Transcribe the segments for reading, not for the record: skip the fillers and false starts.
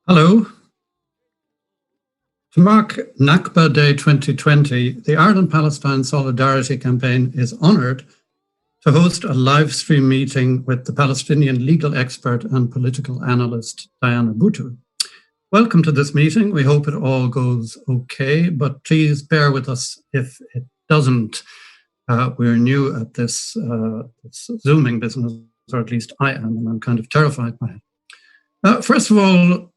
Hello. To mark Nakba Day 2020, the Ireland-Palestine Solidarity Campaign is honoured to host a live stream meeting with the Palestinian legal expert and political analyst, Diana Buttu. Welcome to this meeting. We hope it all goes okay, but please bear with us if it doesn't. We're new at this Zooming business, or at least I am, and I'm kind of terrified by it. First of all,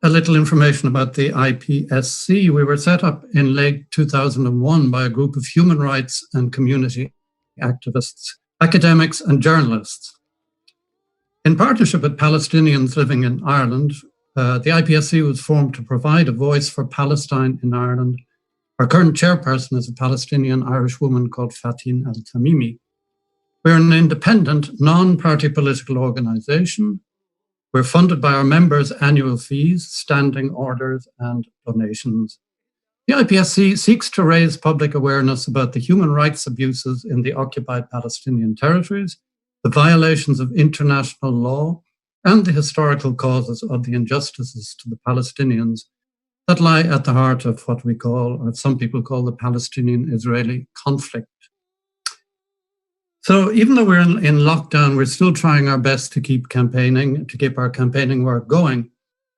a little information about the IPSC. We were set up in late 2001 by a group of human rights and community activists, academics and journalists. In partnership with Palestinians living in Ireland, the IPSC was formed to provide a voice for Palestine in Ireland. Our current chairperson is a Palestinian Irish woman called Fatin Al-Tamimi. We're an independent, non-party political organisation. We're funded by our members' annual fees, standing orders, and donations. The IPSC seeks to raise public awareness about the human rights abuses in the occupied Palestinian territories, the violations of international law, and the historical causes of the injustices to the Palestinians that lie at the heart of what we call, or some people call, the Palestinian-Israeli conflict. So even though we're in lockdown, we're still trying our best to keep campaigning, to keep our campaigning work going.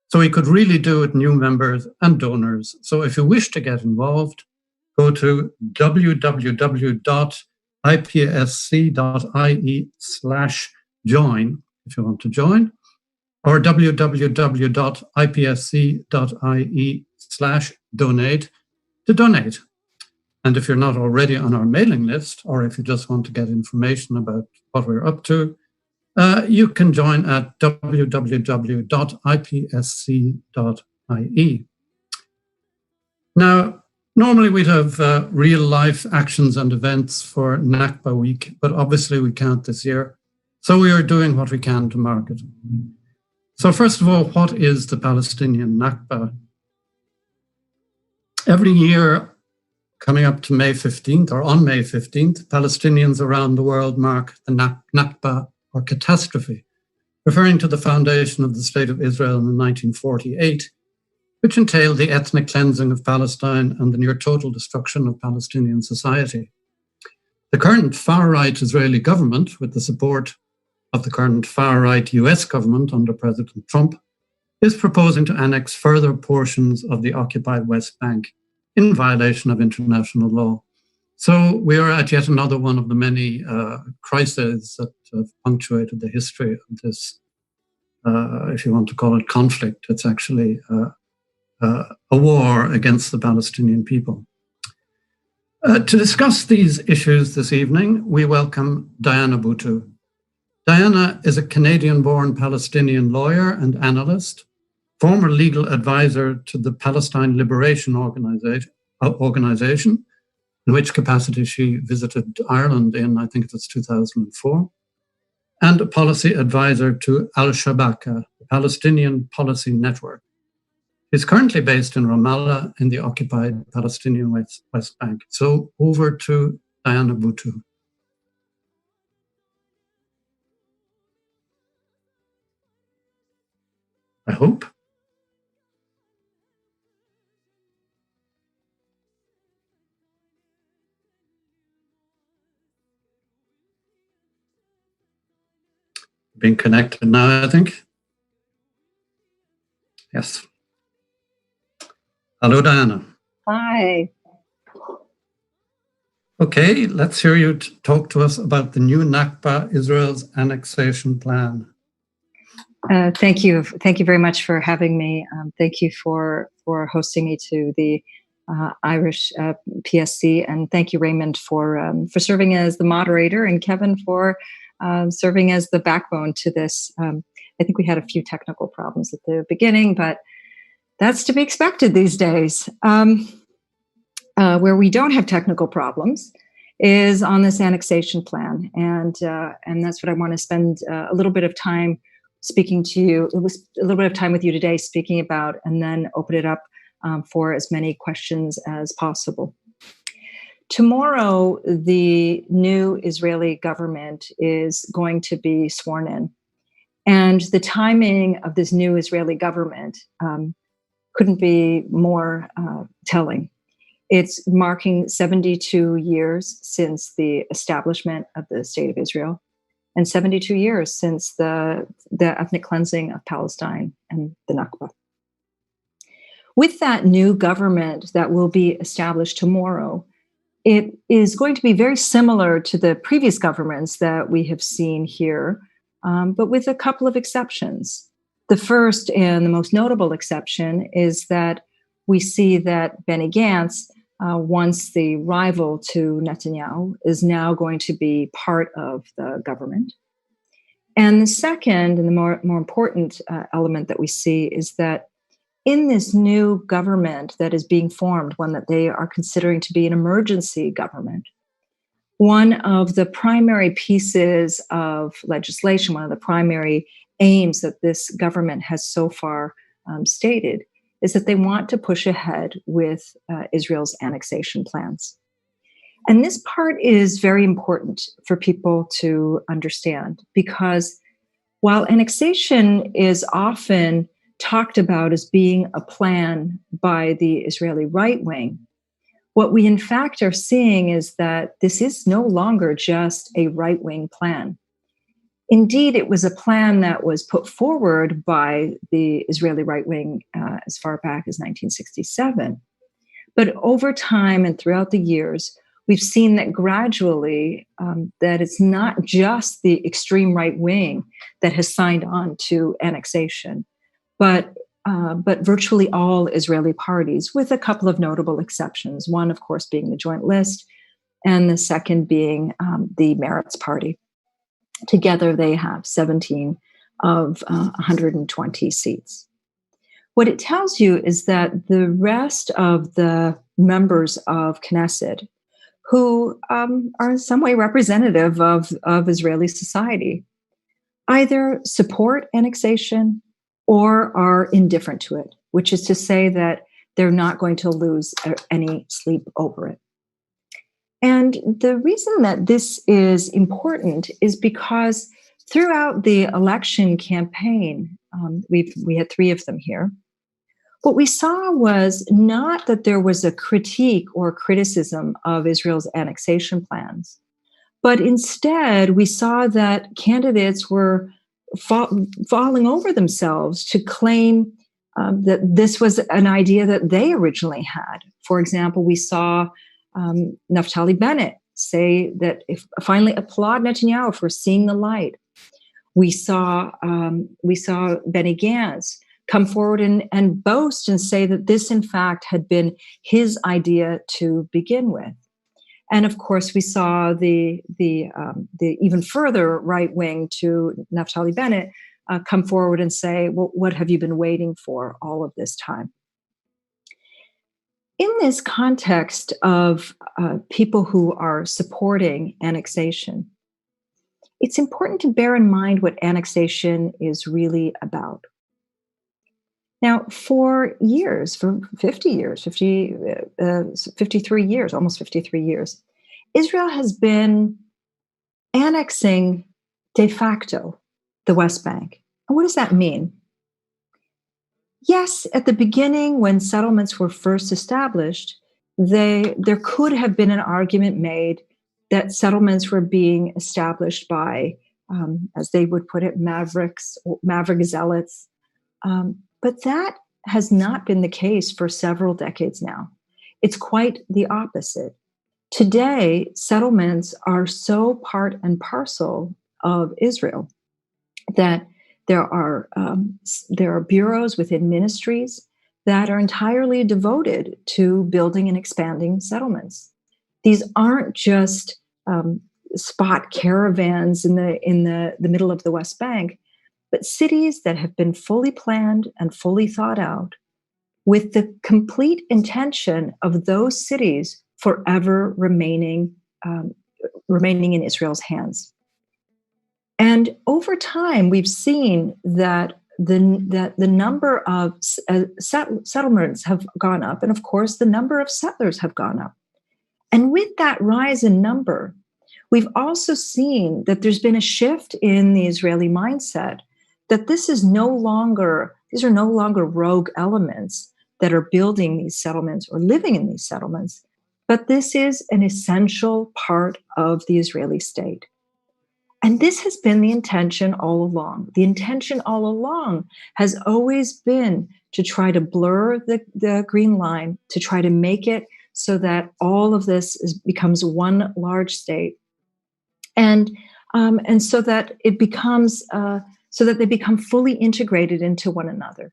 So we could really do with new members and donors. So if you wish to get involved, go to www.ipsc.ie/join if you want to join, or www.ipsc.ie/donate to donate. And if you're not already on our mailing list, or if you just want to get information about what we're up to, you can join at www.ipsc.ie. Now, normally we'd have real life actions and events for Nakba Week, but obviously we can't this year. So we are doing what we can to mark it. So first of all, what is the Palestinian Nakba? Every year, coming up to May 15th, or on May 15th, Palestinians around the world mark the Nakba, or catastrophe, referring to the foundation of the State of Israel in 1948, which entailed the ethnic cleansing of Palestine and the near total destruction of Palestinian society. The current far-right Israeli government, with the support of the current far-right US government under President Trump, is proposing to annex further portions of the occupied West Bank in violation of international law. So we are at yet another one of the many crises that have punctuated the history of this, if you want to call it conflict. It's actually a war against the Palestinian people. To discuss these issues this evening, we welcome Diana Buttu. Diana is a Canadian-born Palestinian lawyer and analyst, former legal advisor to the Palestine Liberation Organization, in which capacity she visited Ireland in, I think it was 2004, and a policy advisor to Al-Shabaka, the Palestinian Policy Network. She's currently based in Ramallah in the occupied Palestinian West Bank. So over to Diana Buttu. I hope. Being connected now, I think. Yes. Hello, Diana. Hi. Okay, let's hear you talk to us about the new Nakba, Israel's annexation plan. Thank you. Thank you very much for having me. Thank you for hosting me to the Irish PSC, and thank you, Raymond, for serving as the moderator, and Kevin for serving as the backbone to this. I think we had a few technical problems at the beginning, but that's to be expected these days. Where we don't have technical problems is on this annexation plan, and that's what I want to spend a little bit of time speaking to you. It was a little bit of time with you today speaking about, and then open it up for as many questions as possible. Tomorrow, the new Israeli government is going to be sworn in. And the timing of this new Israeli government couldn't be more telling. It's marking 72 years since the establishment of the State of Israel, and 72 years since the ethnic cleansing of Palestine and the Nakba. With that new government that will be established tomorrow, it is going to be very similar to the previous governments that we have seen here, but with a couple of exceptions. The first and the most notable exception is that we see that Benny Gantz, once the rival to Netanyahu, is now going to be part of the government. And the second and the more important element that we see is that in this new government that is being formed, one that they are considering to be an emergency government, one of the primary pieces of legislation, one of the primary aims that this government has so far stated, is that they want to push ahead with Israel's annexation plans. And this part is very important for people to understand, because while annexation is often talked about as being a plan by the Israeli right wing, what we in fact are seeing is that this is no longer just a right wing plan. Indeed, it was a plan that was put forward by the Israeli right wing as far back as 1967. But over time and throughout the years, we've seen that gradually that it's not just the extreme right wing that has signed on to annexation, but virtually all Israeli parties, with a couple of notable exceptions. One, of course, being the Joint List, and the second being the Meretz Party. Together, they have 17 of 120 seats. What it tells you is that the rest of the members of Knesset, who are in some way representative of Israeli society, either support annexation or are indifferent to it, which is to say that they're not going to lose any sleep over it. And the reason that this is important is because throughout the election campaign, we had 3 of them here, what we saw was not that there was a critique or criticism of Israel's annexation plans, but instead we saw that candidates were falling over themselves to claim that this was an idea that they originally had. For example, we saw Naftali Bennett say that finally applaud Netanyahu for seeing the light. We saw Benny Gantz come forward and boast and say that this, in fact, had been his idea to begin with. And of course, we saw the even further right wing to Naftali Bennett come forward and say, "Well, what have you been waiting for all of this time?" In this context of people who are supporting annexation, it's important to bear in mind what annexation is really about. Now, for years, for 53 years, almost 53 years, Israel has been annexing de facto the West Bank. And what does that mean? Yes, at the beginning, when settlements were first established, there could have been an argument made that settlements were being established by, as they would put it, maverick zealots. But that has not been the case for several decades now. It's quite the opposite. Today, settlements are so part and parcel of Israel that there are bureaus within ministries that are entirely devoted to building and expanding settlements. These aren't just spot caravans in the middle of the West Bank, but cities that have been fully planned and fully thought out, with the complete intention of those cities forever remaining in Israel's hands. And over time, we've seen that the number of settlements have gone up, and of course, the number of settlers have gone up. And with that rise in number, we've also seen that there's been a shift in the Israeli mindset that these are no longer rogue elements that are building these settlements or living in these settlements, but this is an essential part of the Israeli state. And this has been the intention all along. The intention all along has always been to try to blur the green line, to try to make it so that all of this becomes one large state, and so that it becomes so that they become fully integrated into one another.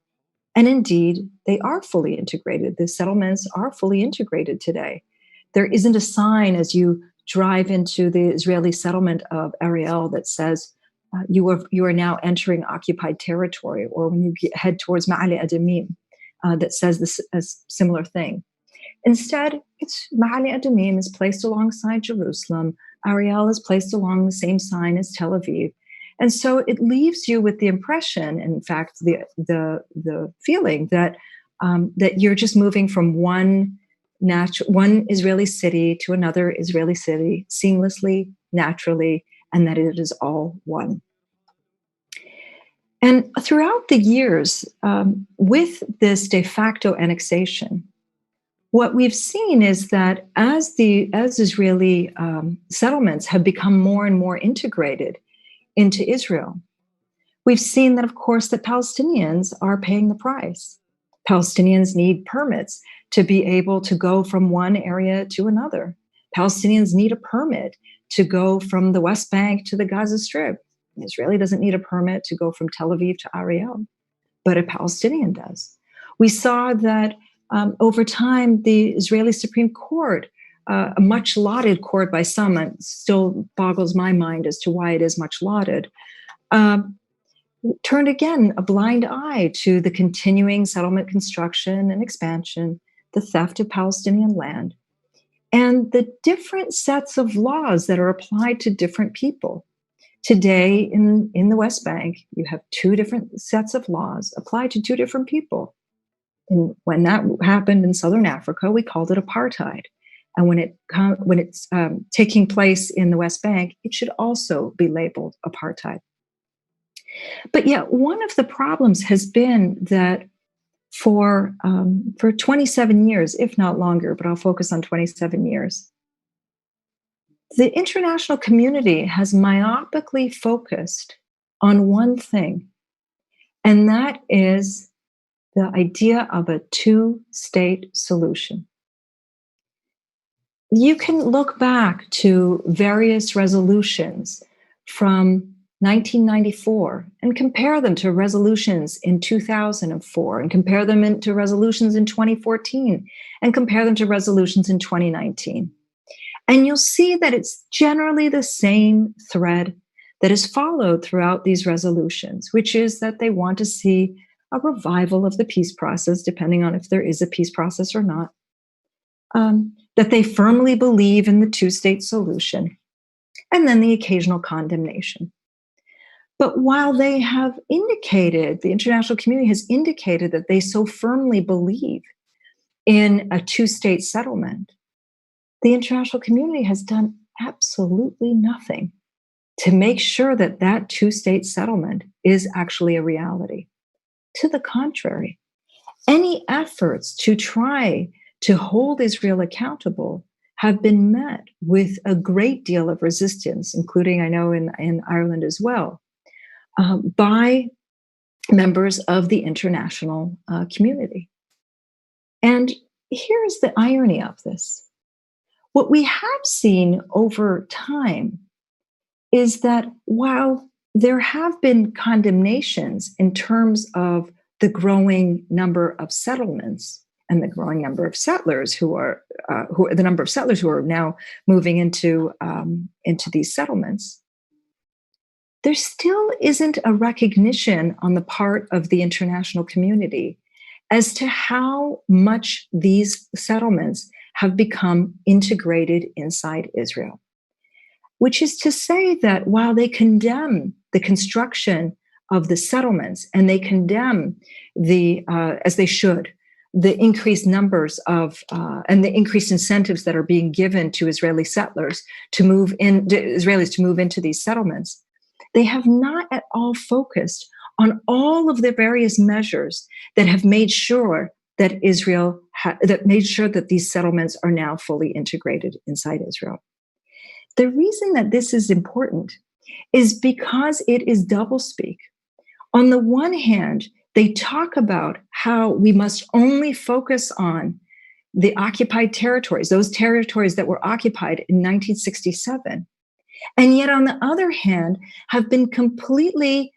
And indeed, they are fully integrated. The settlements are fully integrated today. There isn't a sign as you drive into the Israeli settlement of Ariel that says you are now entering occupied territory, or when you head towards Ma'ale Adamim that says this a similar thing. Instead, it's Ma'ale Adamim is placed alongside Jerusalem. Ariel is placed along the same sign as Tel Aviv. And so it leaves you with the impression, in fact, the feeling that that you're just moving from one Israeli city to another Israeli city seamlessly, naturally, and that it is all one. And throughout the years, with this de facto annexation, what we've seen is that as Israeli settlements have become more and more integrated into Israel, we've seen that, of course, that Palestinians are paying the price. Palestinians need permits to be able to go from one area to another. Palestinians need a permit to go from the West Bank to the Gaza Strip. An Israeli doesn't need a permit to go from Tel Aviv to Ariel, but a Palestinian does. We saw that over time, the Israeli Supreme Court, a much lauded court by some, it still boggles my mind as to why it is much lauded, turned again a blind eye to the continuing settlement construction and expansion, the theft of Palestinian land, and the different sets of laws that are applied to different people. Today in the West Bank, you have two different sets of laws applied to two different people. And when that happened in Southern Africa, we called it apartheid. And when it's taking place in the West Bank, it should also be labeled apartheid. But yet, one of the problems has been that for 27 years, if not longer, but I'll focus on 27 years, the international community has myopically focused on one thing, and that is the idea of a two-state solution. You can look back to various resolutions from 1994 and compare them to resolutions in 2004 and compare them to resolutions in 2014 and compare them to resolutions in 2019. And you'll see that it's generally the same thread that is followed throughout these resolutions, which is that they want to see a revival of the peace process, depending on if there is a peace process or not, that they firmly believe in the two-state solution, and then the occasional condemnation. But while they have indicated, the international community has indicated that they so firmly believe in a two-state settlement, the international community has done absolutely nothing to make sure that that two-state settlement is actually a reality. To the contrary, any efforts to try to hold Israel accountable have been met with a great deal of resistance, including, I know, in Ireland as well, by members of the international community. And here's the irony of this. What we have seen over time is that while there have been condemnations in terms of the growing number of settlements and the growing number of settlers who are now moving into these settlements, there still isn't a recognition on the part of the international community as to how much these settlements have become integrated inside Israel. Which is to say that while they condemn the construction of the settlements and they condemn as they should, the increased numbers of and the increased incentives that are being given to Israeli settlers Israelis to move into these settlements, they have not at all focused on all of the various measures that have made sure that that these settlements are now fully integrated inside Israel. The reason that this is important is because it is doublespeak. On the one hand, they talk about how we must only focus on the occupied territories, those territories that were occupied in 1967, and yet on the other hand, have been completely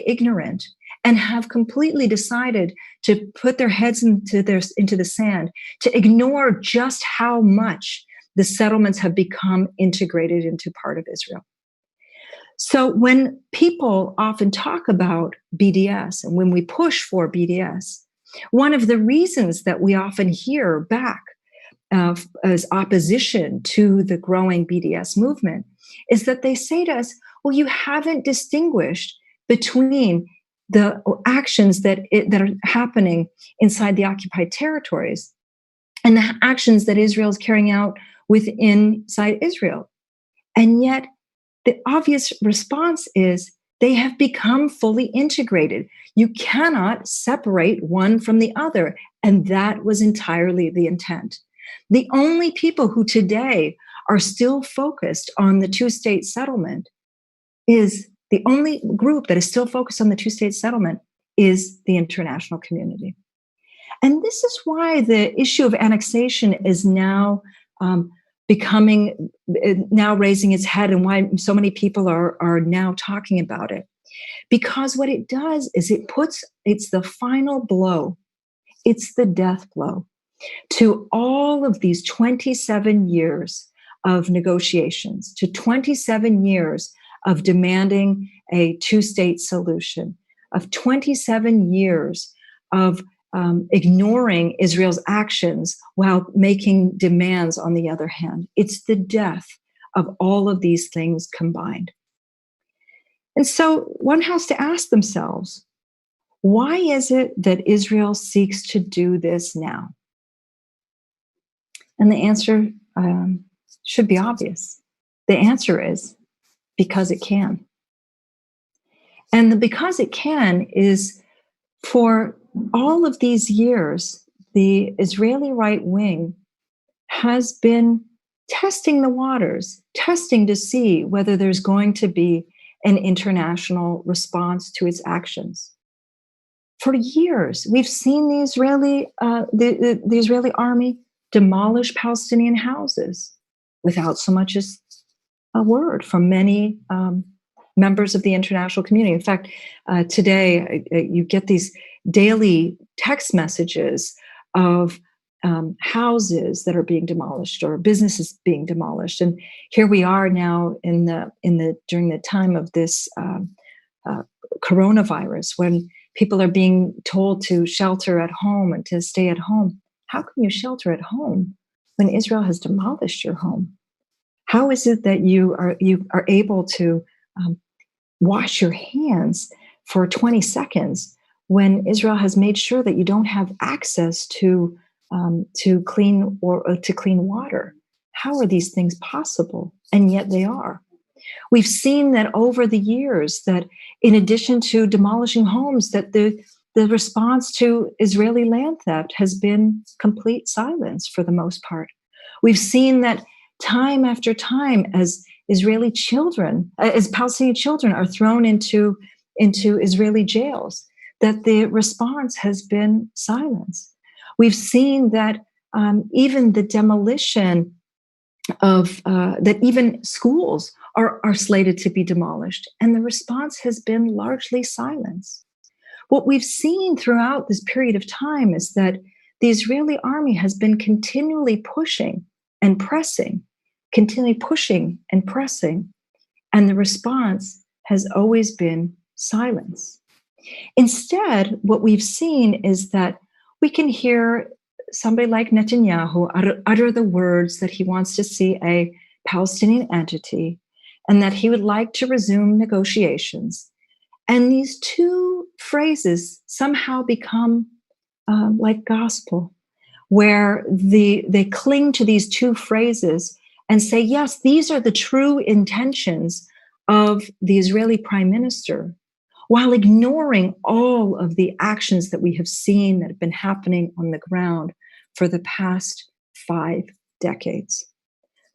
ignorant and have completely decided to put their heads into the sand, to ignore just how much the settlements have become integrated into part of Israel. So when people often talk about BDS and when we push for BDS, one of the reasons that we often hear back as opposition to the growing BDS movement is that they say to us, well, you haven't distinguished between the actions that are happening inside the occupied territories and the actions that Israel is carrying out inside Israel. And yet the obvious response is they have become fully integrated. You cannot separate one from the other. And that was entirely the intent. The only people who today are still focused on the two-state settlement is the only group that is still focused on the two-state settlement is the international community. And this is why the issue of annexation is now raising its head, and why so many people are now talking about it. Because what it does is it's the final blow. It's the death blow to all of these 27 years of negotiations, to 27 years of demanding a two-state solution, of 27 years of ignoring Israel's actions while making demands on the other hand. It's the death of all of these things combined. And so one has to ask themselves, why is it that Israel seeks to do this now? And the answer should be obvious. The answer is because it can. And the because it can is for all of these years, the Israeli right wing has been testing the waters, testing to see whether there's going to be an international response to its actions. For years, we've seen the Israeli army demolish Palestinian houses without so much as a word from many members of the international community. In fact, today you get these daily text messages of houses that are being demolished or businesses being demolished, and here we are now during the time of this coronavirus, when people are being told to shelter at home and to stay at home. How can you shelter at home when Israel has demolished your home? How is it that you are able to wash your hands for 20 seconds when Israel has made sure that you don't have access to clean water? How are these things possible? And yet they are. We've seen that over the years that in addition to demolishing homes, that the response to Israeli land theft has been complete silence for the most part. We've seen that time after time as Palestinian children are thrown into Israeli jails, that the response has been silence. We've seen that even the demolition of that even schools are slated to be demolished, and the response has been largely silence. What we've seen throughout this period of time is that the Israeli army has been continually pushing and pressing, and the response has always been silence. Instead, what we've seen is that we can hear somebody like Netanyahu utter the words that he wants to see a Palestinian entity and that he would like to resume negotiations. And these two phrases somehow become like gospel, where they cling to these two phrases and say, yes, these are the true intentions of the Israeli prime minister. while ignoring all of the actions that we have seen that have been happening on the ground for the past 5 decades.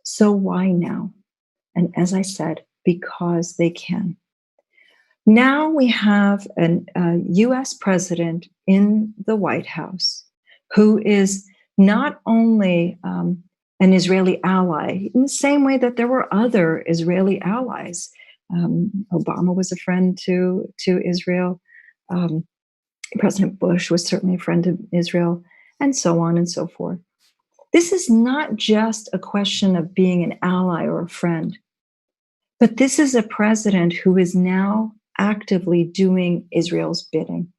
So why now? And as I said, because they can. Now we have a US president in the White House who is not only an Israeli ally, in the same way that there were other Israeli allies. Obama was a friend to Israel. President Bush was certainly a friend of Israel, and so on and so forth. This is not just a question of being an ally or a friend, but this is a president who is now actively doing Israel's bidding.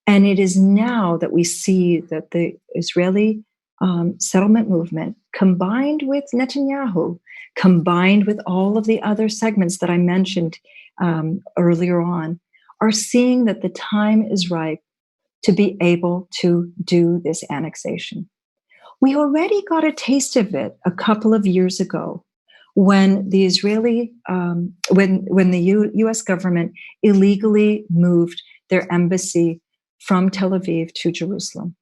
And it is now that we see that the Israeli settlement movement, combined with Netanyahu, combined with all of the other segments that I mentioned earlier on, are seeing that the time is ripe to be able to do this annexation. We already got a taste of it a couple of years ago when the Israeli, when the U.S. government illegally moved their embassy from Tel Aviv to Jerusalem.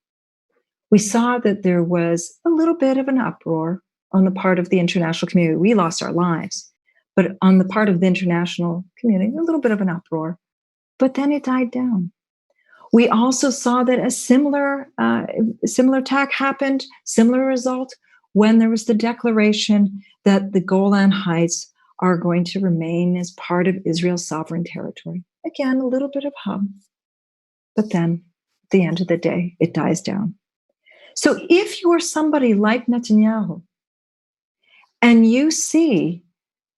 We saw that there was a little bit of an uproar on the part of the international community. We lost our lives, but on the part of the international community, a little bit of an uproar, but then it died down. We also saw that a similar attack happened, similar result, when there was the declaration that the Golan Heights are going to remain as part of Israel's sovereign territory. Again, a little bit of hum, but then at the end of the day, it dies down. So if you're somebody like Netanyahu and you see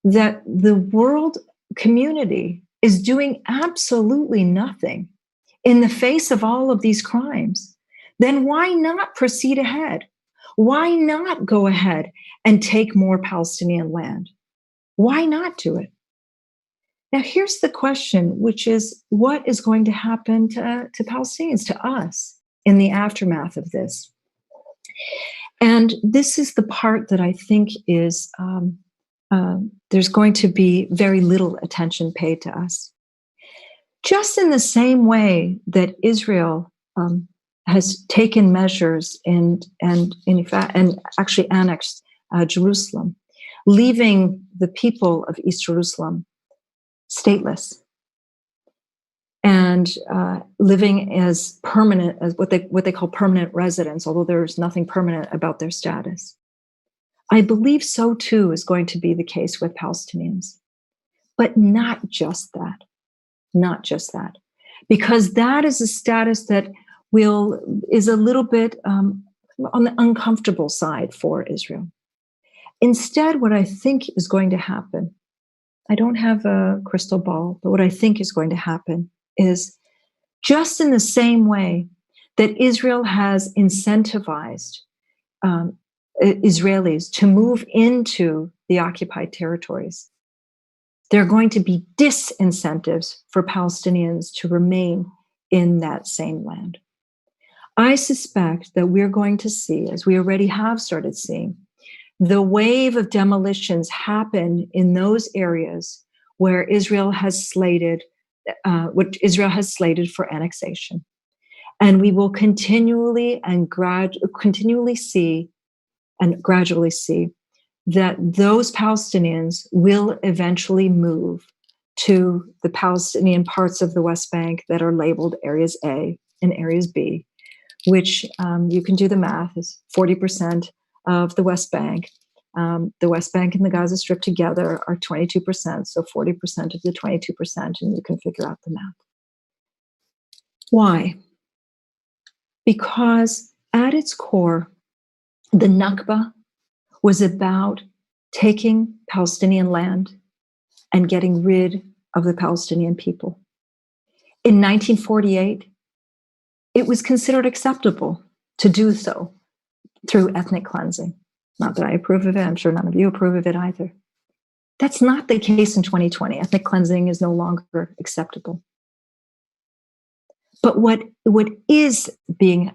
that the world community is doing absolutely nothing in the face of all of these crimes, then why not proceed ahead? Why not go ahead and take more Palestinian land? Why not do it? Now, here's the question, which is what is going to happen to Palestinians, to us, in the aftermath of this? And this is the part that I think is there's going to be very little attention paid to us. Just in the same way that Israel has taken measures and actually annexed Jerusalem, leaving the people of East Jerusalem stateless and living as permanent, as what they call permanent residents, although there's nothing permanent about their status. I believe so too is going to be the case with Palestinians, but not just that. Not just that, because that is a status that is a little bit on the uncomfortable side for Israel. Instead, what I think is going to happen, I don't have a crystal ball, but what I think is going to happen is just in the same way that Israel has incentivized Israelis to move into the occupied territories, there are going to be disincentives for Palestinians to remain in that same land. I suspect that we're going to see, as we already have started seeing, the wave of demolitions happen in those areas where Israel has slated, for annexation. And we will continually see and gradually see that those Palestinians will eventually move to the Palestinian parts of the West Bank that are labeled Areas A and Areas B, which you can do the math, is 40% of the West Bank. The West Bank and the Gaza Strip together are 22%, so 40% of the 22%, and you can figure out the math. Why? Because at its core, the Nakba was about taking Palestinian land and getting rid of the Palestinian people. In 1948, it was considered acceptable to do so through ethnic cleansing. Not that I approve of it. I'm sure none of you approve of it either. That's not the case in 2020. Ethnic cleansing is no longer acceptable. But what has been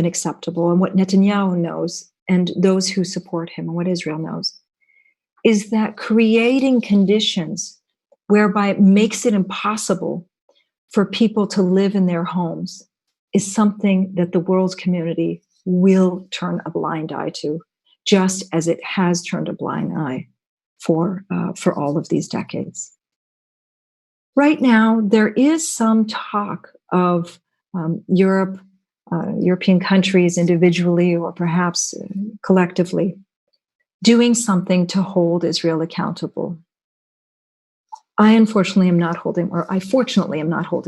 acceptable, and what Netanyahu knows, and those who support him, and what Israel knows, is that creating conditions whereby it makes it impossible for people to live in their homes is something that the world community will turn a blind eye to, just as it has turned a blind eye for all of these decades. Right now, there is some talk of European countries individually or perhaps collectively doing something to hold Israel accountable. I fortunately am not holding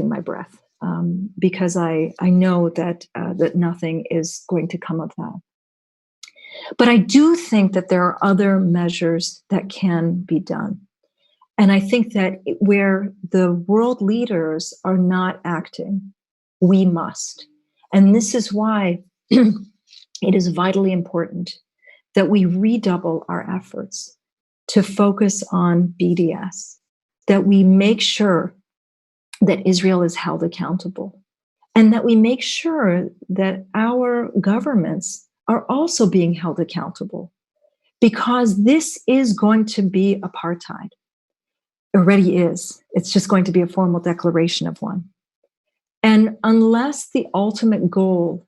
my breath because I know that nothing is going to come of that. But I do think that there are other measures that can be done. And I think that where the world leaders are not acting, we must. And this is why it is vitally important that we redouble our efforts to focus on BDS, that we make sure that Israel is held accountable, and that we make sure that our governments are also being held accountable, because this is going to be apartheid. It already is. It's just going to be a formal declaration of one. And unless the ultimate goal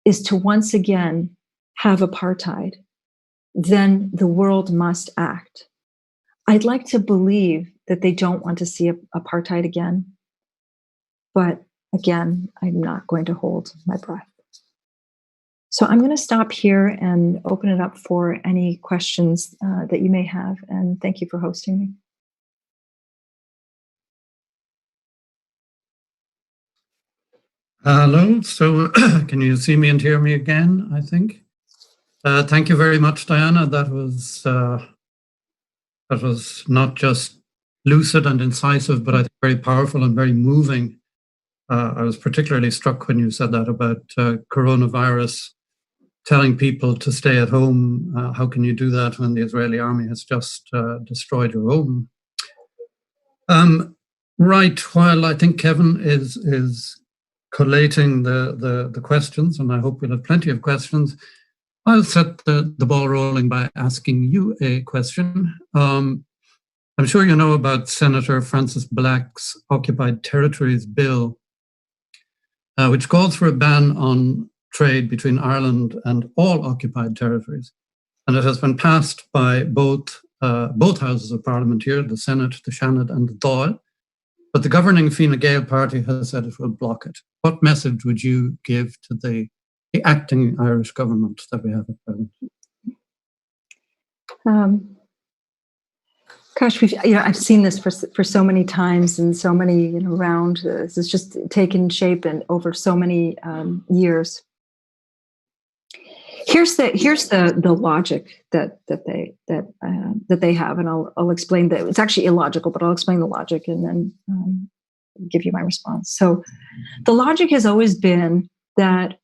is to once again have apartheid, then the world must act. I'd like to believe that they don't want to see apartheid again. But again, I'm not going to hold my breath. So I'm going to stop here and open it up for any questions that you may have. And thank you for hosting me. Hello. So can you see me and hear me again, I think? Thank you very much, Diana. That was not just lucid and incisive, but I think very powerful and very moving. I was particularly struck when you said that about coronavirus, telling people to stay at home. How can you do that when the Israeli army has just destroyed your home? Right, while I think Kevin is collating the questions, and I hope we'll have plenty of questions, I'll set the ball rolling by asking you a question. I'm sure you know about Senator Francis Black's Occupied Territories Bill, which calls for a ban on trade between Ireland and all occupied territories. And it has been passed by both houses of Parliament here, the Senate, the Seanad and the Dáil. But the governing Fine Gael party has said it will block it. What message would you give to the acting Irish government that we have at present? Gosh, I've seen this for so many times and so many rounds. This has just taken shape and over so many years. Here's the logic that they have, and I'll explain that. It's actually illogical, but I'll explain the logic and then give you my response. So, the logic has always been that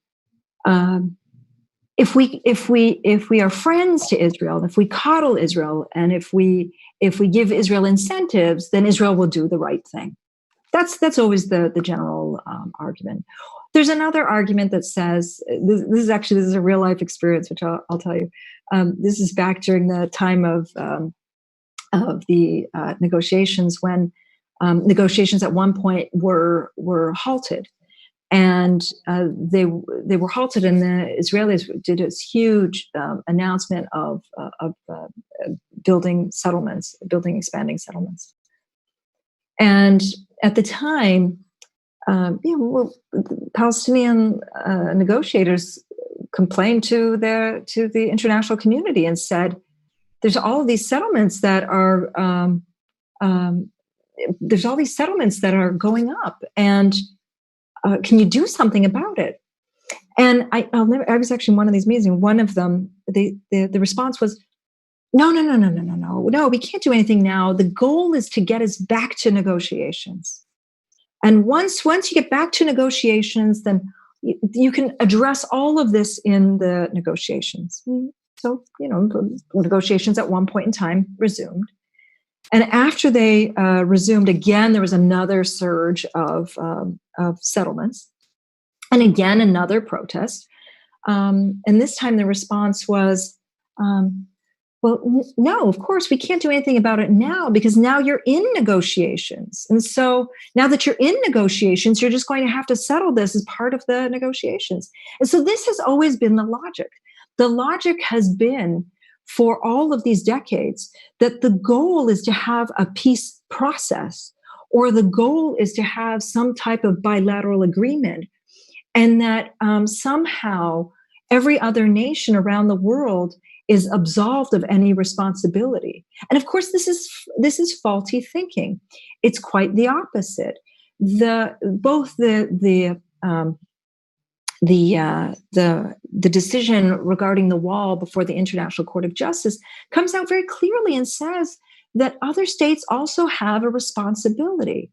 if we are friends to Israel, if we coddle Israel, and if we give Israel incentives, then Israel will do the right thing. That's always the general argument. There's another argument that says this is a real life experience, which I'll tell you. This is back during the time of the negotiations, when negotiations at one point were halted, and they were halted, and the Israelis did this huge announcement of building expanding settlements, and at the time. Palestinian negotiators complained to the international community and said, "There's all of these settlements that are going up, and can you do something about it?" And I was actually in one of these meetings. And one of them, the response was, "No, we can't do anything now. The goal is to get us back to negotiations." And once you get back to negotiations, then you can address all of this in the negotiations. So, negotiations at one point in time resumed. And after they resumed again, there was another surge of settlements. And again, another protest. And this time the response was, well, Well, no, of course, we can't do anything about it now because now you're in negotiations. And so now that you're in negotiations, you're just going to have to settle this as part of the negotiations. And so this has always been the logic. The logic has been for all of these decades that the goal is to have a peace process, or the goal is to have some type of bilateral agreement, and that somehow every other nation around the world is absolved of any responsibility. And of course, this is faulty thinking. It's quite the opposite. Both the decision regarding the wall before the International Court of Justice comes out very clearly and says that other states also have a responsibility.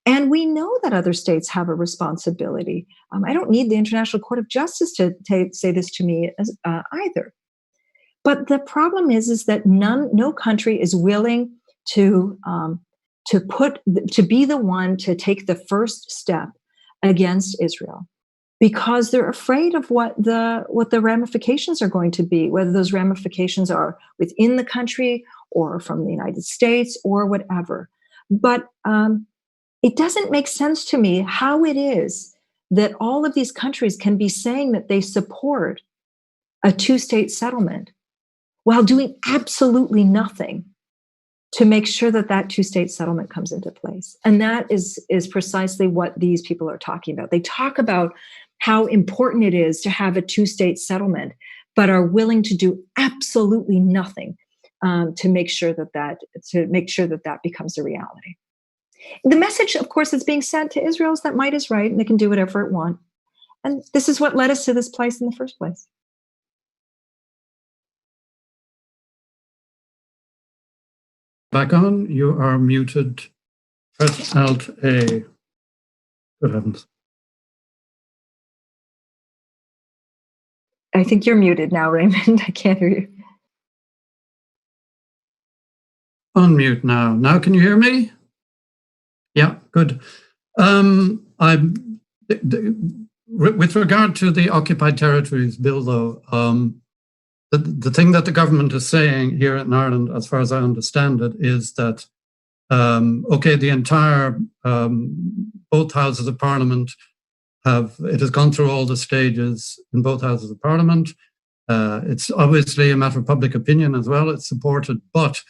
And we know that other states have a responsibility. I don't need the International Court of Justice to say this to me either. But the problem is that no country is willing to be the one to take the first step against Israel, because they're afraid of what the ramifications are going to be, whether those ramifications are within the country or from the United States or whatever. But it doesn't make sense to me how it is that all of these countries can be saying that they support a two-state settlement while doing absolutely nothing to make sure that that two-state settlement comes into place. And that is precisely what these people are talking about. They talk about how important it is to have a two-state settlement, but are willing to do absolutely nothing to make sure that becomes a reality. The message, of course, that's being sent to Israel is that might is right and they can do whatever it wants. And this is what led us to this place in the first place. Back on, you are muted. Press Alt-A. Good heavens. I think you're muted now, Raymond. I can't hear you. Unmute now. Now can you hear me? Yeah, good. With regard to the occupied territories bill, though, the thing that the government is saying here in Ireland, as far as I understand it, is that, okay, the entire, both houses of parliament it has gone through all the stages in both houses of parliament. It's obviously a matter of public opinion as well. It's supported, but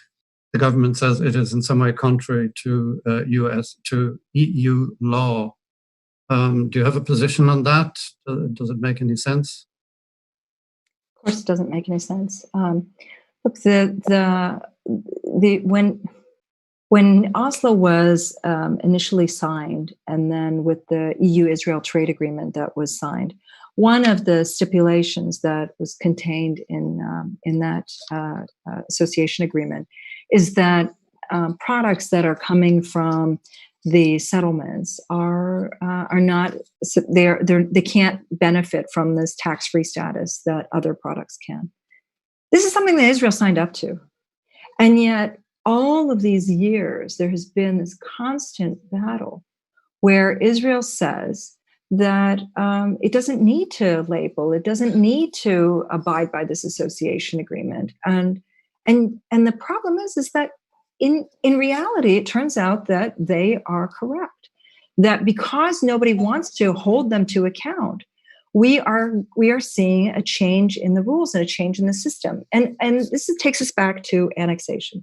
the government says it is in some way contrary to EU law. Do you have a position on that? Does it make any sense? Of course, it doesn't make any sense. Look, when Oslo was initially signed, and then with the EU-Israel trade agreement that was signed, one of the stipulations that was contained in that association agreement is that products that are coming from the settlements are not, they can't benefit from this tax-free status that other products can. This is something that Israel signed up to. And yet all of these years, there has been this constant battle where Israel says that it doesn't need to label, it doesn't need to abide by this association agreement. And the problem is that in reality, it turns out that they are correct. That because nobody wants to hold them to account, we are seeing a change in the rules and a change in the system. And this takes us back to annexation.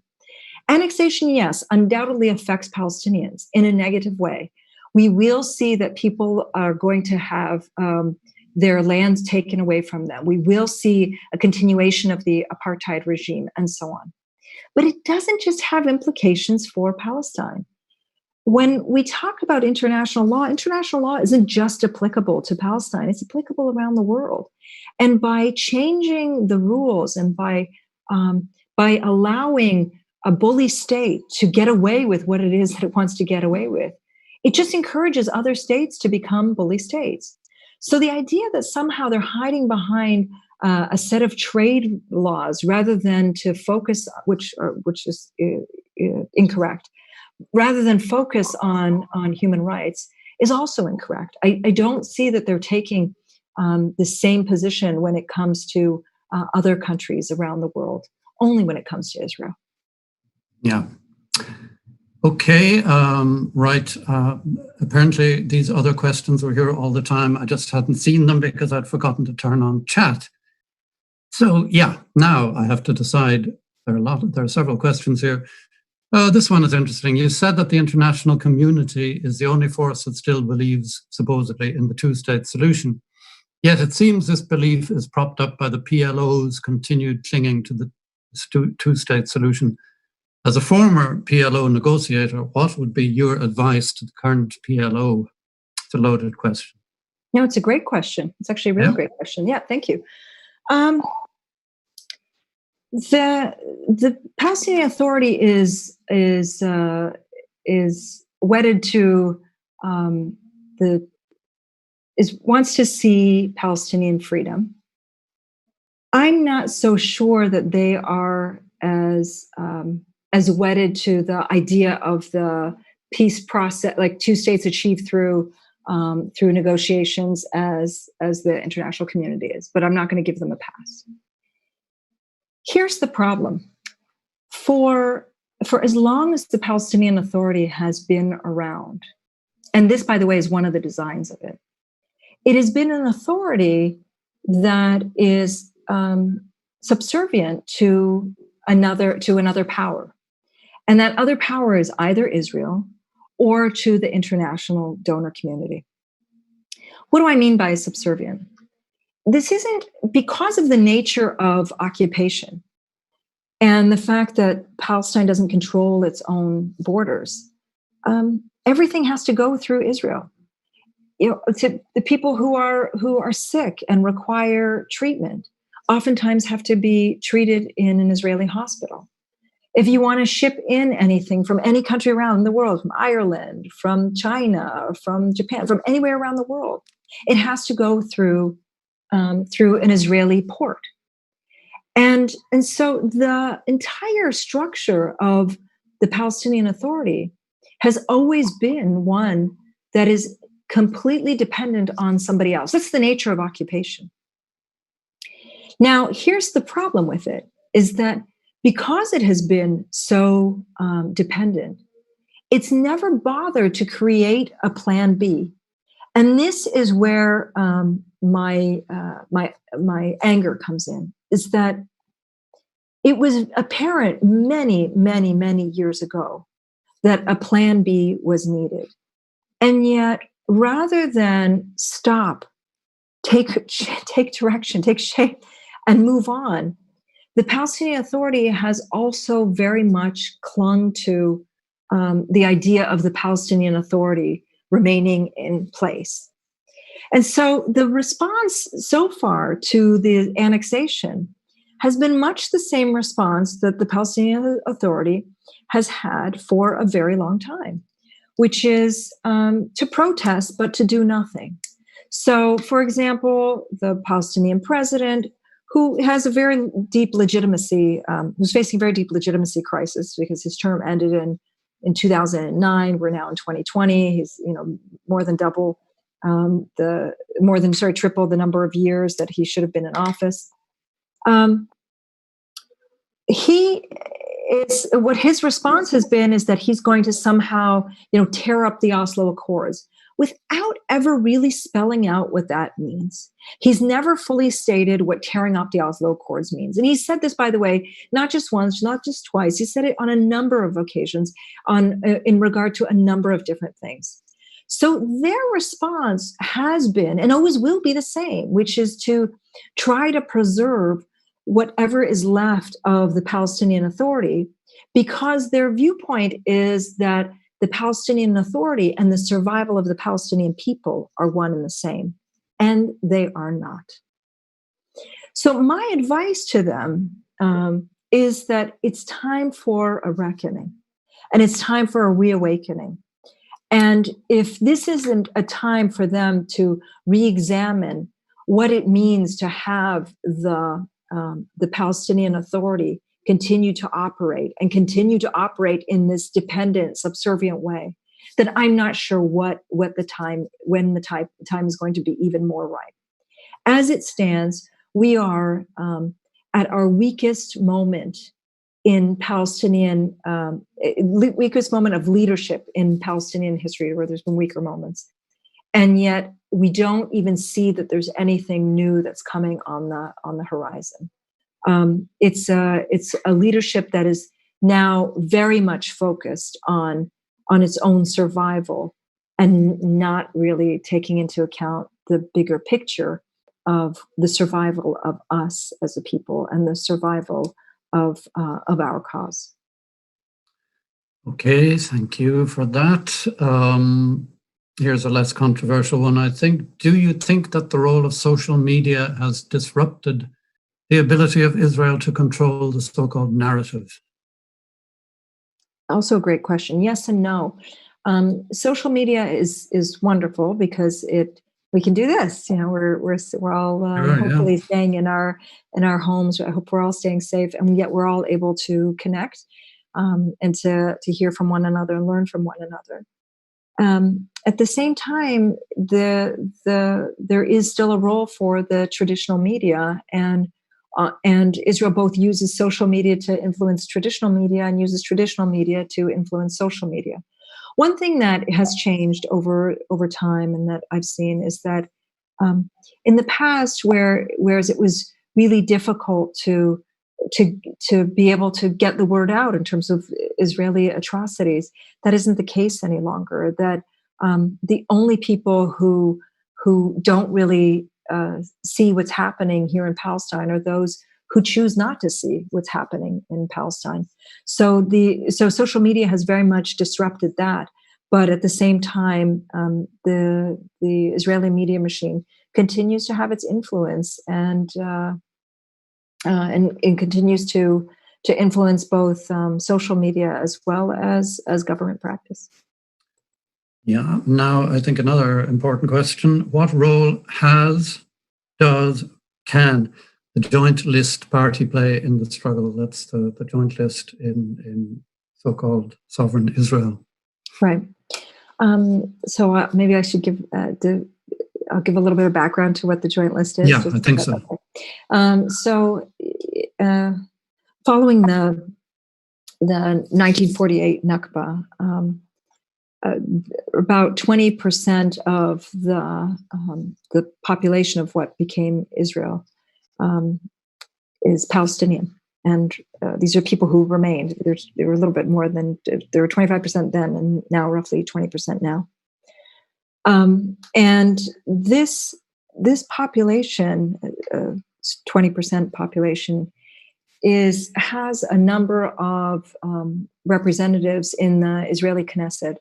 Annexation, yes, undoubtedly affects Palestinians in a negative way. We will see that people are going to have their lands taken away from them. We will see a continuation of the apartheid regime and so on. But it doesn't just have implications for Palestine. When we talk about international law isn't just applicable to Palestine, it's applicable around the world. And by changing the rules and by allowing a bully state to get away with what it is that it wants to get away with, it just encourages other states to become bully states. So the idea that somehow they're hiding behind a set of trade laws rather than to focus, which is incorrect, rather than focus on human rights, is also incorrect. I don't see that they're taking the same position when it comes to other countries around the world. only when it comes to Israel. Yeah. Okay, right. Apparently these other questions were here all the time. I just hadn't seen them because I'd forgotten to turn on chat. So yeah, now I have to decide. There are several questions here. This one is interesting. You said that the international community is the only force that still believes, supposedly, in the two-state solution. Yet it seems this belief is propped up by the PLO's continued clinging to the two-state solution. As a former PLO negotiator, what would be your advice to the current PLO? It's a loaded question. No, it's a great question. It's actually a really great question. Yeah, thank you. The Palestinian Authority is wedded to wants to see Palestinian freedom. I'm not so sure that they are as wedded to the idea of the peace process, like two states achieved through negotiations, as the international community is. But I'm not going to give them a pass. Here's the problem. For as long as the Palestinian Authority has been around, and this, by the way, is one of the designs of it, it has been an authority that is subservient to another power. And that other power is either Israel or to the international donor community. What do I mean by subservient? This isn't because of the nature of occupation and the fact that Palestine doesn't control its own borders. Everything has to go through Israel. To the people who are sick and require treatment oftentimes have to be treated in an Israeli hospital. If you want to ship in anything from any country around the world, from Ireland, from China, from Japan, from anywhere around the world, it has to go through an Israeli port. And so the entire structure of the Palestinian Authority has always been one that is completely dependent on somebody else. That's the nature of occupation. Now, here's the problem with it, is that because it has been so dependent, it's never bothered to create a plan B. And this is where my anger comes in, is that it was apparent many, many, many years ago that a plan B was needed. And yet, rather than stop, take direction, take shape, and move on, the Palestinian Authority has also very much clung to the idea of the Palestinian Authority remaining in place. And so the response so far to the annexation has been much the same response that the Palestinian Authority has had for a very long time, which is to protest, but to do nothing. So, for example, the Palestinian president, who has a very deep legitimacy, who's facing a very deep legitimacy crisis because his term ended in 2009. We're now in 2020. He's more than triple the number of years that he should have been in office. What his response has been is that he's going to somehow, tear up the Oslo Accords without ever really spelling out what that means. He's never fully stated what tearing up the Oslo Accords means. And he said this, by the way, not just once, not just twice. He said it on a number of occasions in regard to a number of different things. So their response has been, and always will be, the same, which is to try to preserve whatever is left of the Palestinian Authority, because their viewpoint is that the Palestinian Authority and the survival of the Palestinian people are one and the same, and they are not. So my advice to them is that it's time for a reckoning, and it's time for a reawakening. And if this isn't a time for them to re-examine what it means to have the Palestinian Authority continue to operate in this dependent, subservient way, then I'm not sure when the time is going to be even more ripe. As it stands, we are at our weakest moment in Palestinian, weakest moment of leadership in Palestinian history, where there's been weaker moments. And yet we don't even see that there's anything new that's coming on the horizon. It's a leadership that is now very much focused on its own survival and not really taking into account the bigger picture of the survival of us as a people and the survival of our cause. Okay, thank you for that. Here's a less controversial one, I think. Do you think that the role of social media has disrupted the ability of Israel to control the so-called narrative? Also a great question. Yes and no. Social media is wonderful because we can do this. We're all hopefully staying in our homes. I hope we're all staying safe, and yet we're all able to connect and to hear from one another and learn from one another. At the same time, there is still a role for the traditional media, and Israel both uses social media to influence traditional media and uses traditional media to influence social media. One thing that has changed over time and that I've seen is that in the past, whereas it was really difficult to be able to get the word out in terms of Israeli atrocities, that isn't the case any longer. That the only people who don't really see what's happening here in Palestine are those who choose not to see what's happening in Palestine. So social media has very much disrupted that. But at the same time, the Israeli media machine continues to have its influence and continues to influence both social media as well as government practice. Yeah. Now, I think another important question: what role can the Joint List party play in the struggle? That's the Joint List in so-called sovereign Israel. Right. So maybe I should I'll give a little bit of background to what the Joint List is. Yeah, I think so. Following the 1948 Nakba, about 20% of the population of what became Israel is Palestinian. And these are people who remained. There were a little bit more than, there were 25% then, and now roughly 20% now. And this population, 20% population, has a number of representatives in the Israeli Knesset,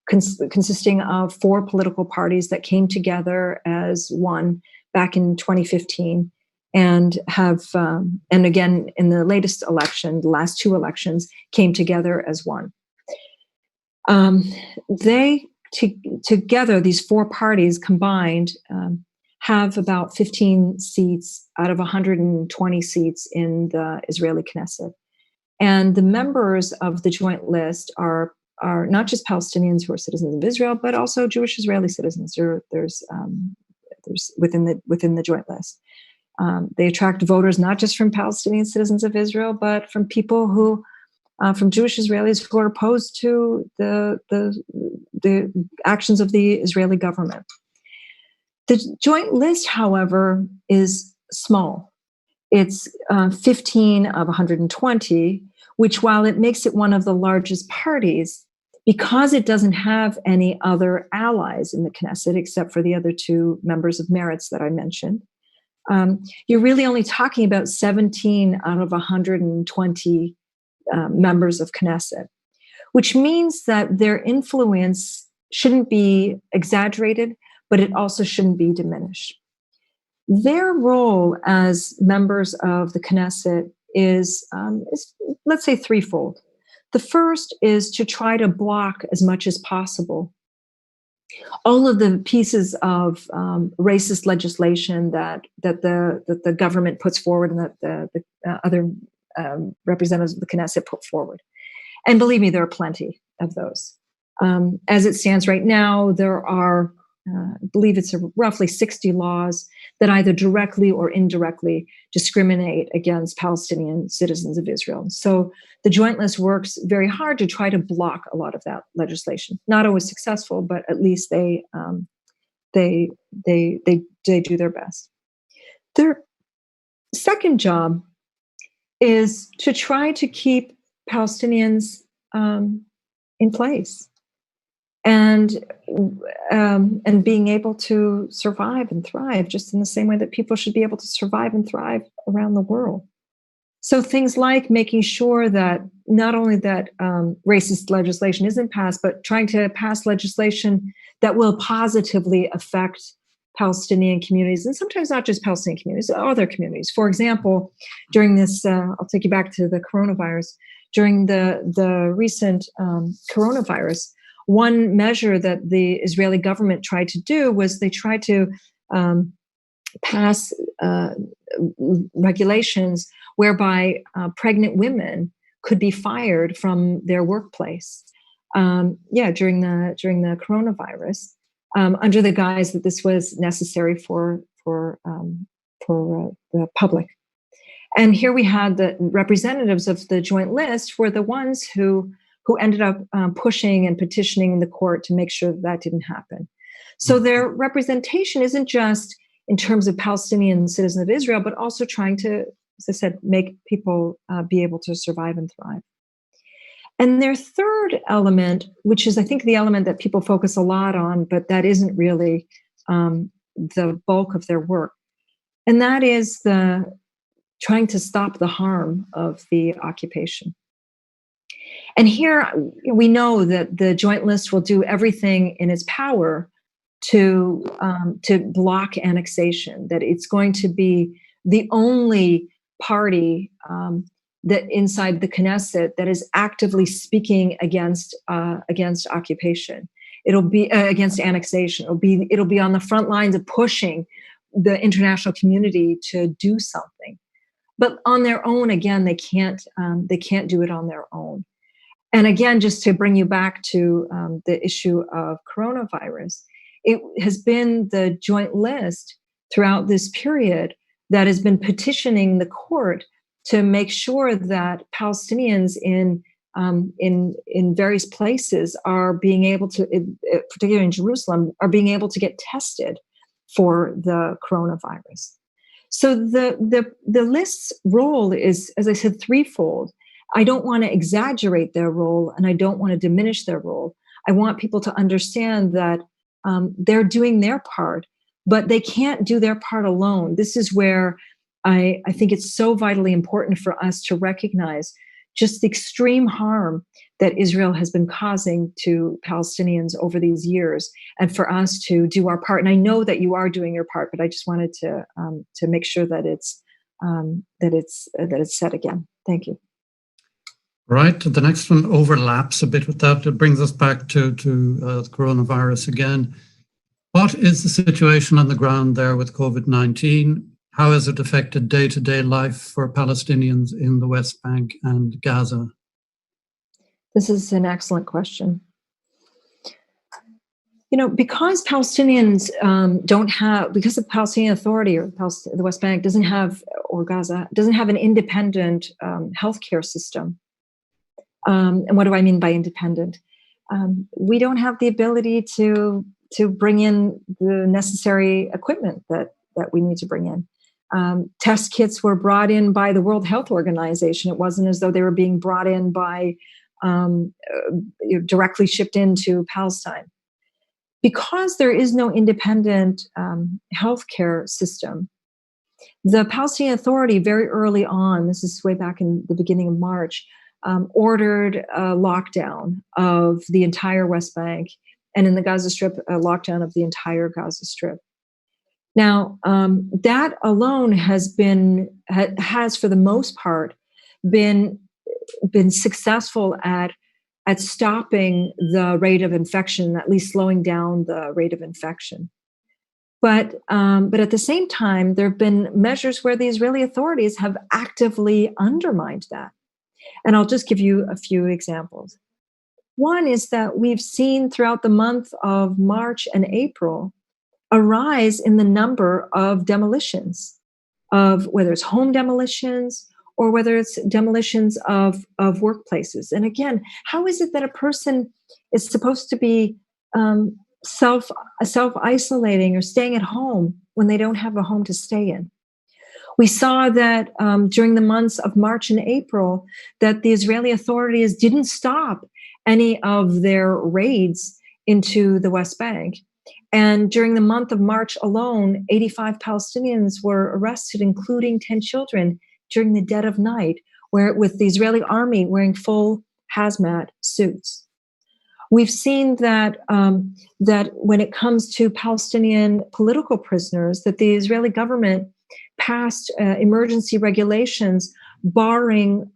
consisting of 4 political parties that came together as one back in 2015. And and again, in the latest election, the last 2 elections, came together as one. Together, these 4 parties combined have about 15 seats out of 120 seats in the Israeli Knesset. And the members of the Joint List are not just Palestinians who are citizens of Israel, but also Jewish Israeli citizens. There's within the Joint List. They attract voters not just from Palestinian citizens of Israel, but from people who, from Jewish Israelis who are opposed to the actions of the Israeli government. The Joint List, however, is small. It's 15 of 120, which, while it makes it one of the largest parties, because it doesn't have any other allies in the Knesset except for the other 2 members of Meretz that I mentioned, you're really only talking about 17 out of 120 members of Knesset, which means that their influence shouldn't be exaggerated, but it also shouldn't be diminished. Their role as members of the Knesset is let's say, threefold. The first is to try to block as much as possible all of the pieces of racist legislation that the government puts forward and that the other representatives of the Knesset put forward. And believe me, there are plenty of those. As it stands right now, there are, I believe it's roughly 60 laws that either directly or indirectly discriminate against Palestinian citizens of Israel. So the Joint List works very hard to try to block a lot of that legislation. Not always successful, but at least they do their best. Their second job is to try to keep Palestinians in place and being able to survive and thrive, just in the same way that people should be able to survive and thrive around the world. So things like making sure that not only that racist legislation isn't passed, but trying to pass legislation that will positively affect Palestinian communities, and sometimes not just Palestinian communities, other communities. For example, during this, I'll take you back to the coronavirus. During the recent coronavirus, one measure that the Israeli government tried to do was they tried to pass regulations whereby pregnant women could be fired from their workplace. During the coronavirus, under the guise that this was necessary for the public. And here we had the representatives of the Joint List were the ones who ended up pushing and petitioning the court to make sure that didn't happen. So their representation isn't just in terms of Palestinian citizens of Israel, but also trying to, as I said, make people be able to survive and thrive. And their third element, which is I think the element that people focus a lot on, but that isn't really the bulk of their work, and that is the trying to stop the harm of the occupation. And here we know that the Joint List will do everything in its power to block annexation, that it's going to be the only party that inside the Knesset that is actively speaking against occupation. It'll be against annexation. It'll be on the front lines of pushing the international community to do something. But on their own, again, they can't do it on their own. And again, just to bring you back to the issue of coronavirus, it has been the Joint List throughout this period that has been petitioning the court to make sure that Palestinians in various places are being able to, particularly in Jerusalem, are being able to get tested for the coronavirus. So the list's role is, as I said, threefold. I don't want to exaggerate their role, and I don't want to diminish their role. I want people to understand that they're doing their part, but they can't do their part alone. This is where I think it's so vitally important for us to recognize just the extreme harm that Israel has been causing to Palestinians over these years, and for us to do our part. And I know that you are doing your part, but I just wanted to make sure that it's said again. Thank you. Right. The next one overlaps a bit with that. It brings us back to the coronavirus again. What is the situation on the ground there with COVID-19? How has it affected day-to-day life for Palestinians in the West Bank and Gaza? This is an excellent question. You know, because Palestinians because the Palestinian Authority or the West Bank doesn't have, or Gaza doesn't have an independent healthcare system. And what do I mean by independent? We don't have the ability to bring in the necessary equipment that we need to bring in. Test kits were brought in by the World Health Organization. It wasn't as though they were being brought in by directly shipped into Palestine. Because there is no independent healthcare system, the Palestinian Authority very early on, this is way back in the beginning of March, ordered a lockdown of the entire West Bank, and in the Gaza Strip, a lockdown of the entire Gaza Strip. Now, that alone has for the most part been successful at stopping the rate of infection, at least slowing down the rate of infection. But at the same time, there have been measures where the Israeli authorities have actively undermined that. And I'll just give you a few examples. One is that we've seen throughout the month of March and April a rise in the number of demolitions, of whether it's home demolitions or whether it's demolitions of workplaces. And again, how is it that a person is supposed to be self-isolating or staying at home when they don't have a home to stay in? We saw that during the months of March and April, that the Israeli authorities didn't stop any of their raids into the West Bank. And during the month of March alone, 85 Palestinians were arrested, including 10 children, during the dead of night, with the Israeli army wearing full hazmat suits. We've seen that that when it comes to Palestinian political prisoners, that the Israeli government passed emergency regulations barring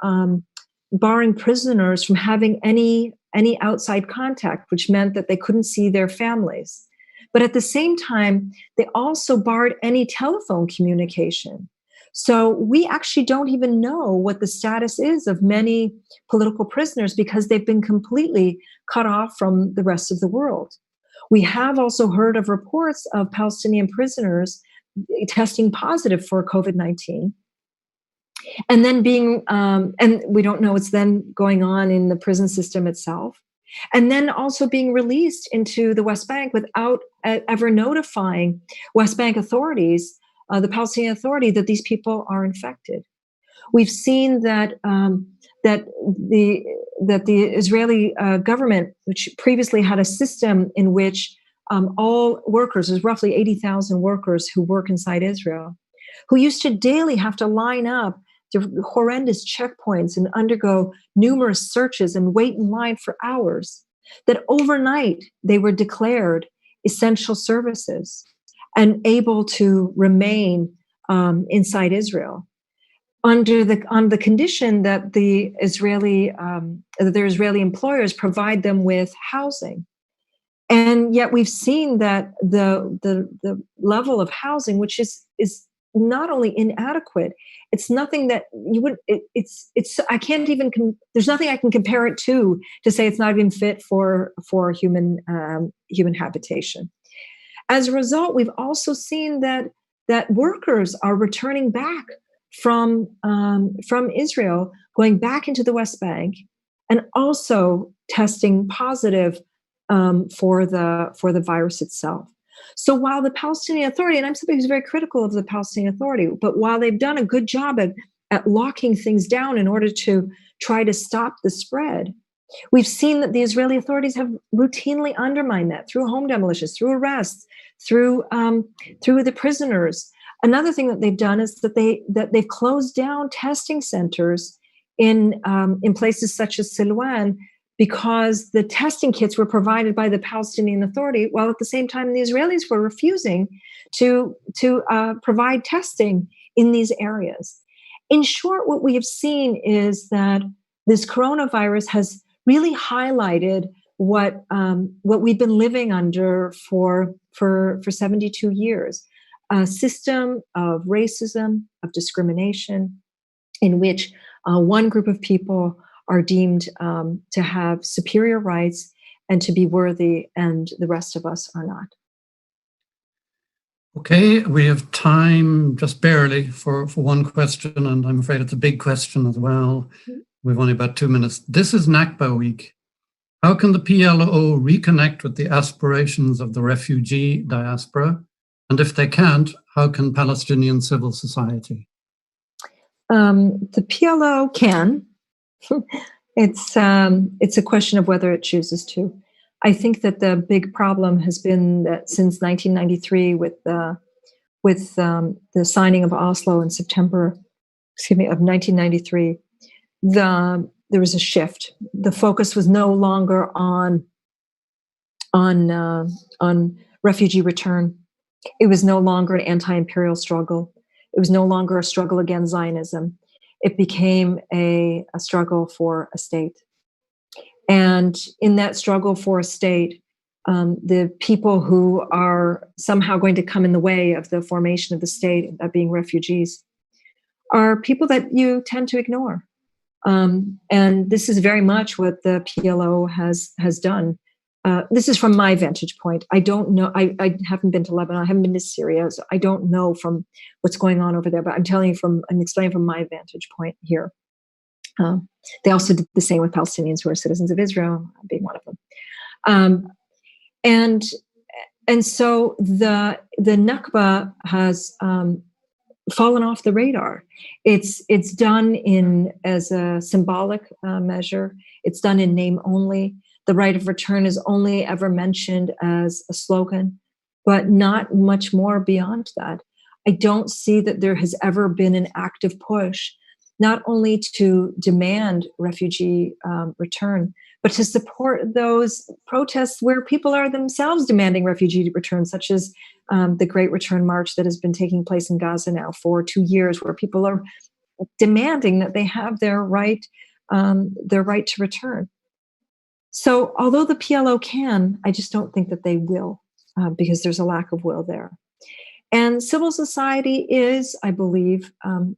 prisoners from having any outside contact, which meant that they couldn't see their families. But at the same time, they also barred any telephone communication. So we actually don't even know what the status is of many political prisoners because they've been completely cut off from the rest of the world. We have also heard of reports of Palestinian prisoners testing positive for COVID-19. And then and we don't know what's then going on in the prison system itself. And then also being released into the West Bank without ever notifying West Bank authorities, the Palestinian Authority, that these people are infected. We've seen that that the Israeli government, which previously had a system in which all workers, there's roughly 80,000 workers who work inside Israel, who used to daily have to line up to horrendous checkpoints and undergo numerous searches and wait in line for hours, that overnight they were declared essential services and able to remain inside Israel on the condition that their Israeli employers provide them with housing. And yet we've seen that the level of housing, which is not only inadequate, it's nothing that you would, I can't even, there's nothing I can compare it to say it's not even fit for human habitation. As a result, we've also seen that workers are returning back from Israel, going back into the West Bank, and also testing positive for the virus itself. So while the Palestinian Authority, and I'm somebody who's very critical of the Palestinian Authority, but while they've done a good job at locking things down in order to try to stop the spread, we've seen that the Israeli authorities have routinely undermined that through home demolitions, through arrests, through the prisoners. Another thing that they've done is that they've closed down testing centers in places such as Silwan, because the testing kits were provided by the Palestinian Authority, while at the same time the Israelis were refusing to provide testing in these areas. In short, what we have seen is that this coronavirus has really highlighted what we've been living under for 72 years, a system of racism, of discrimination, in which one group of people are deemed to have superior rights and to be worthy, and the rest of us are not. Okay, we have time just barely for one question, and I'm afraid it's a big question as well. We've only about 2 minutes. This is Nakba week. How can the PLO reconnect with the aspirations of the refugee diaspora? And if they can't, how can Palestinian civil society? The PLO can. It's a question of whether it chooses to. I think that the big problem has been that since 1993, with the signing of Oslo in September, of 1993, there was a shift. The focus was no longer on refugee return. It was no longer an anti-imperial struggle. It was no longer a struggle against Zionism. It became a struggle for a state. And in that struggle for a state, the people who are somehow going to come in the way of the formation of the state, that being refugees, are people that you tend to ignore. And this is very much what the PLO has done this is from my vantage point. I don't know. I haven't been to Lebanon. I haven't been to Syria. So I don't know from what's going on over there, but I'm explaining from my vantage point here. They also did the same with Palestinians who are citizens of Israel, being one of them. And so the Nakba has fallen off the radar. It's done as a symbolic measure. It's done in name only. The right of return is only ever mentioned as a slogan, but not much more beyond that. I don't see that there has ever been an active push, not only to demand refugee return, but to support those protests where people are themselves demanding refugee return, such as the Great Return March that has been taking place in Gaza now for 2 years, where people are demanding that they have their right to return. So although the PLO can, I just don't think that they will, because there's a lack of will there. And civil society is, I believe,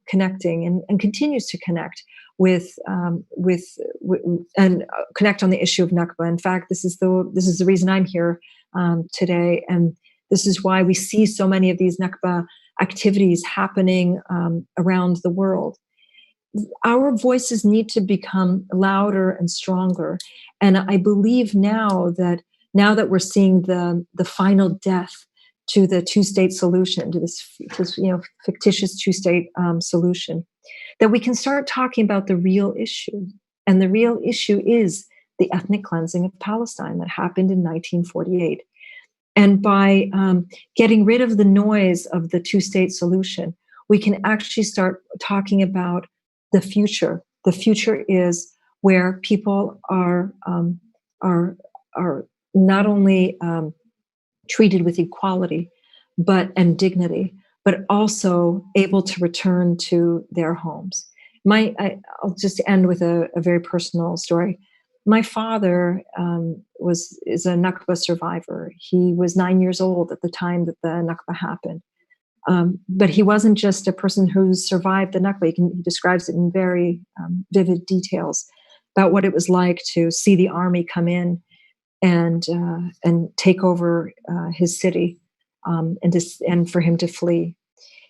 connecting and continues to connect with and connect on the issue of Nakba. In fact, this is the reason I'm here today, and this is why we see so many of these Nakba activities happening around the world. Our voices need to become louder and stronger, and I believe now that we're seeing the final death to the two-state solution, to this fictitious two-state solution, that we can start talking about the real issue. And the real issue is the ethnic cleansing of Palestine that happened in 1948. And by getting rid of the noise of the two-state solution, we can actually start talking about the future. The future is where people are not only treated with equality and dignity, but also able to return to their homes. I'll just end with a very personal story. My father is a Nakba survivor. He was 9 years old at the time that the Nakba happened. But he wasn't just a person who survived the Nakba. He describes it in very vivid details about what it was like to see the army come in and take over his city, and for him to flee.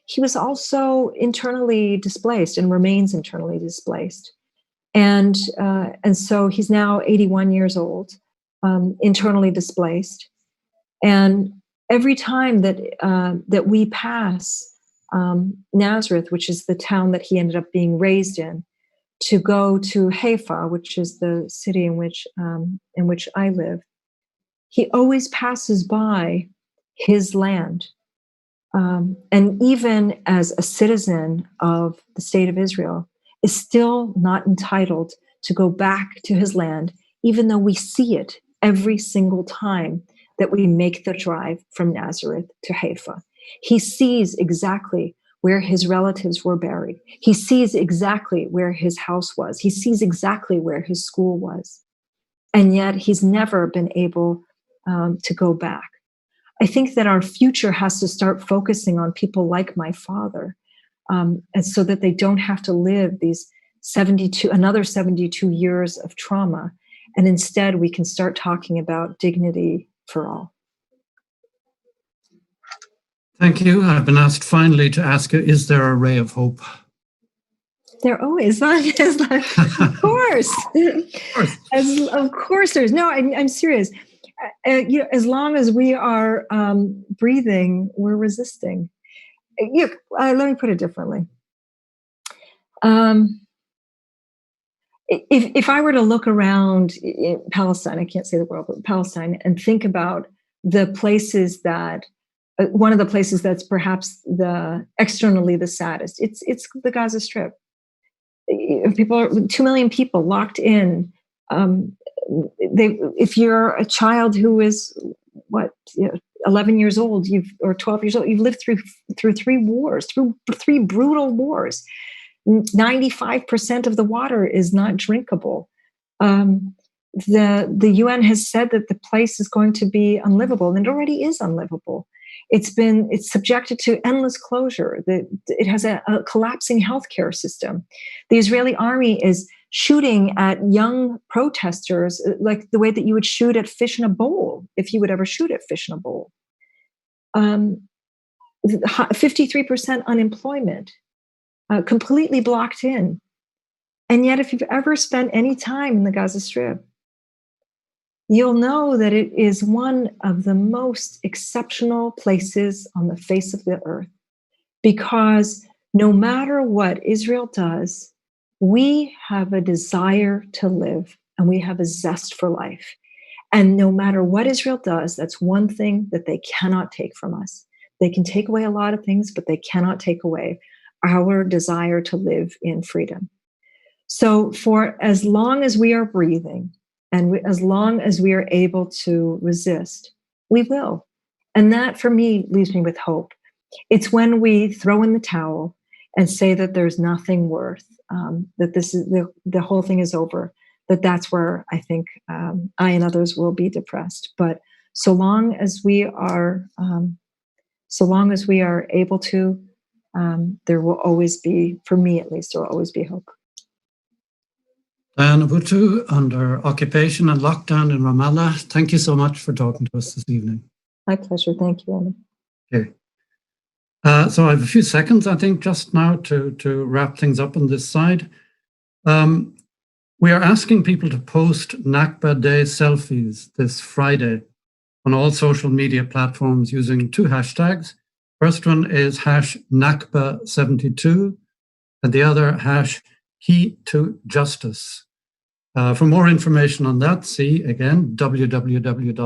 He was also internally displaced and remains internally displaced, and so he's now 81 years old, internally displaced. And every time that we pass Nazareth, which is the town that he ended up being raised in, to go to Haifa, which is the city in which I live, he always passes by his land. And even as a citizen of the state of Israel, is still not entitled to go back to his land, even though we see it every single time that we make the drive from Nazareth to Haifa. He sees exactly where his relatives were buried. He sees exactly where his house was. He sees exactly where his school was. And yet he's never been able to go back. I think that our future has to start focusing on people like my father, and so that they don't have to live these another 72 years of trauma. And instead we can start talking about dignity for all. Thank you. I've been asked finally to ask you, is there a ray of hope? There always is. Of course. Of course there's. No, I'm serious. As long as we are breathing, we're resisting. Let me put it differently. If I were to look around in Palestine, I can't say the world, but Palestine, and think about the places that, one of the places that's perhaps externally the saddest, it's the Gaza Strip. 2 million people locked in. If you're a child who is 11 years old, or 12 years old, you've lived through 3 wars, through 3 brutal wars. 95% of the water is not drinkable. The UN has said that the place is going to be unlivable, and it already is unlivable. It's subjected to endless closure. It has a collapsing healthcare system. The Israeli army is shooting at young protesters, like the way that you would shoot at fish in a bowl, if you would ever shoot at fish in a bowl. 53% unemployment, completely blocked in. And yet, if you've ever spent any time in the Gaza Strip, you'll know that it is one of the most exceptional places on the face of the earth, because no matter what Israel does, we have a desire to live and we have a zest for life. And no matter what Israel does, that's one thing that they cannot take from us. They can take away a lot of things, but they cannot take away our desire to live in freedom. So for as long as we are breathing, and as long as we are able to resist, we will. And that, for me, leaves me with hope. It's when we throw in the towel and say that there's nothing worth, that this is the whole thing is over, that's where I think I and others will be depressed. But so long as we are able to, there will always be, for me at least, there will always be hope. Diana Buttu, under occupation and lockdown in Ramallah, thank you so much for talking to us this evening. My pleasure. Thank you, Anna. Okay. So I have a few seconds, I think, just now to wrap things up on this side. We are asking people to post Nakba Day selfies this Friday on all social media platforms using 2 hashtags. First one is #Nakba72 and the other #Key2Justice. For more information on that, see again www.ipsc.ie,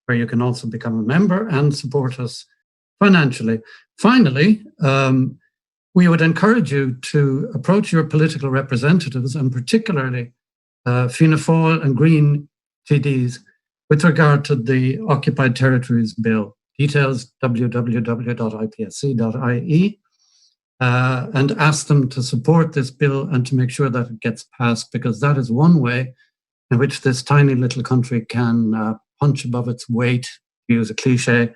where you can also become a member and support us financially. Finally, we would encourage you to approach your political representatives, and particularly Fianna Fáil and Green TDs, with regard to the Occupied Territories Bill. Details www.ipsc.ie. And ask them to support this bill and to make sure that it gets passed, because that is one way in which this tiny little country can punch above its weight, to use a cliche,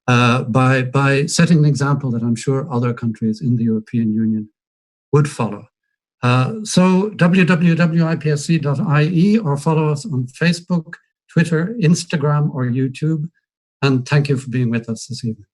by setting an example that I'm sure other countries in the European Union would follow. So www.ipsc.ie, or follow us on Facebook, Twitter, Instagram, or YouTube. And thank you for being with us this evening.